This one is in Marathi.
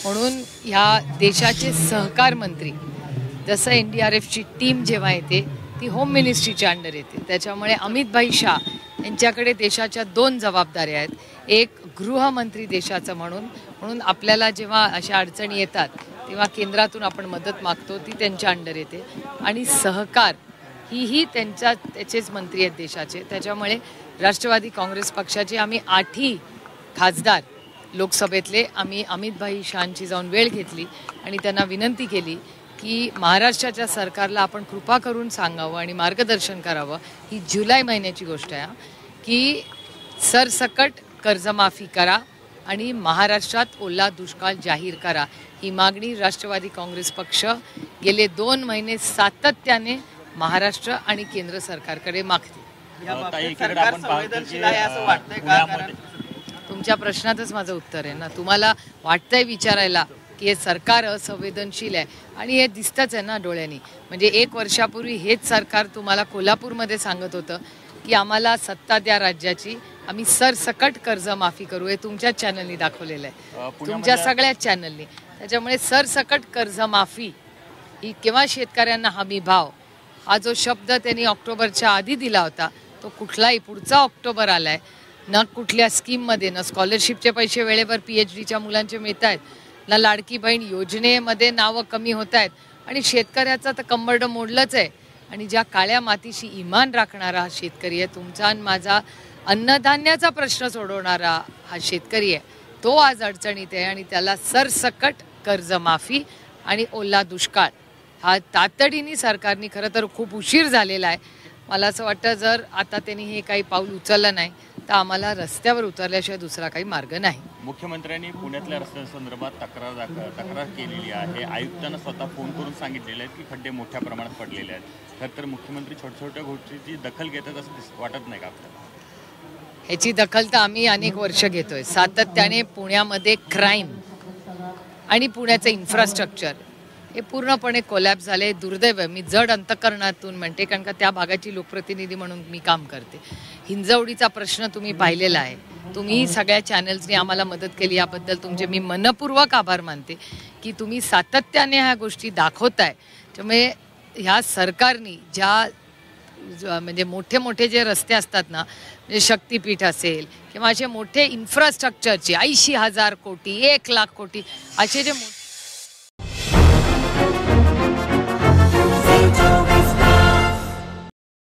म्हणून ह्या देशाचे सहकार मंत्री, जसं NDRFची टीम जेव्हा येते ती होम मिनिस्ट्रीच्या अंडर येते, त्याच्यामुळे अमित भाई शाह यांच्याकडे देशाच्या 2 जबाबदाऱ्या आहेत. एक गृहमंत्री देशाचं म्हणून आपल्याला जेव्हा अशा अडचणी येतात तेव्हा केंद्रातून आपण मदत मागतो, ती त्यांच्या अंडर येते. आणि सहकार ही त्याचेच मंत्री आहेत देशाचे. त्याच्यामुळे राष्ट्रवादी काँग्रेस पक्षाचे आम्ही 8ही खासदार लोकसभेतले आम्ही अमित भाई शाहांची जाऊन वेळ घेतली आणि त्यांना विनंती केली की महाराष्ट्राच्या सरकारला आपण कृपा करून सांगावं आणि मार्गदर्शन करावं. ही जुलै महिन्याची गोष्ट आहे की सरसकट कर्जमाफी करा आणि महाराष्ट्रात ओला दुष्काळ जाहीर करा. ही मागणी राष्ट्रवादी काँग्रेस पक्ष गेले 2 महिने सातत्याने महाराष्ट्र आणि केंद्र सरकारकडे मागते. तुमच्या प्रश्नातच माझं उत्तर आहे ना. तुम्हाला वाटतंय विचारायला की हे सरकार असंवेदनशील आहे आणि हे दिसतंच आहे ना डोळ्यांनी. म्हणजे 1 वर्षापूर्वी हेच सरकार तुम्हाला कोल्हापूरमध्ये सांगत होतं की आम्हाला सत्ता द्या राज्याची, आम्ही सरसकट कर्जमाफी करू. हे तुमच्याच चॅनलनी दाखवलेलं आहे, तुमच्या सगळ्याच चॅनलनी. त्याच्यामुळे सरसकट कर्जमाफी ही किंवा शेतकऱ्यांना हमी भाव हा जो शब्द त्यांनी ऑक्टोबरच्या आधी दिला होता तो कुठलाही पुढचा ऑक्टोबर आलाय ना. कुठल्या स्कीममध्ये ना स्कॉलरशिपचे पैसे वेळेवर PhDच्या मुलांचे मिळत आहेत, ना लाडकी बहीण योजनेमध्ये नावं कमी होत आहेत. आणि शेतकऱ्याचं तर कंबरडं मोडलंच आहे. आणि ज्या काळ्या मातीशी इमान राखणारा हा शेतकरी आहे, तुमचा आणि माझा अन्नधान्याचा प्रश्न सोडवणारा हा शेतकरी आहे, तो आज अडचणीत आहे. आणि त्याला सरसकट कर्जमाफी आणि ओला दुष्काळ हा तातडीने सरकारने, खरं तर खूप उशीर झालेला आहे. मला असं वाटतं जर आता त्यांनी हे काही पाऊल उचललं नाही तर आम्हाला रस्त्यावर उतरल्याशिवाय दुसरा काही मार्ग नाही. मुख्यमंत्र्यांनी पुण्यातल्या रस्त्यांसंदर्भात तक्रार केलेली आहे. आयुक्तांना स्वतः फोन करून सांगितलेलं आहे की खड्डे मोठ्या प्रमाणात पडलेले आहेत. खरं तर मुख्यमंत्री छोट्या गोष्टीची दखल घेतात असं वाटत नाही का आपल्याला? ह्याची दखल तर आम्ही अनेक वर्ष घेतोय. सातत्याने पुण्यामध्ये क्राईम आणि पुण्याचं इन्फ्रास्ट्रक्चर हे पूर्णपणे कोलॅप्स झाले. दुर्दैव आहे. मी जड अंतकरणातून म्हणते, कारण का त्या भागाची लोकप्रतिनिधी म्हणून मी काम करते. हिंजवडीचा प्रश्न तुम्ही पाहिलेला आहे. तुम्ही सगळ्या चॅनल्सनी आम्हाला मदत केली, याबद्दल तुमचे मी मनपूर्वक आभार मानते की तुम्ही सातत्याने ह्या गोष्टी दाखवताय. त्यामुळे ह्या सरकारनी म्हणजे मोठे जे रस्ते असतात ना, म्हणजे शक्तीपीठ असेल किंवा असे मोठे इन्फ्रास्ट्रक्चरचे 80,000 कोटी 1 लाख कोटी असे जे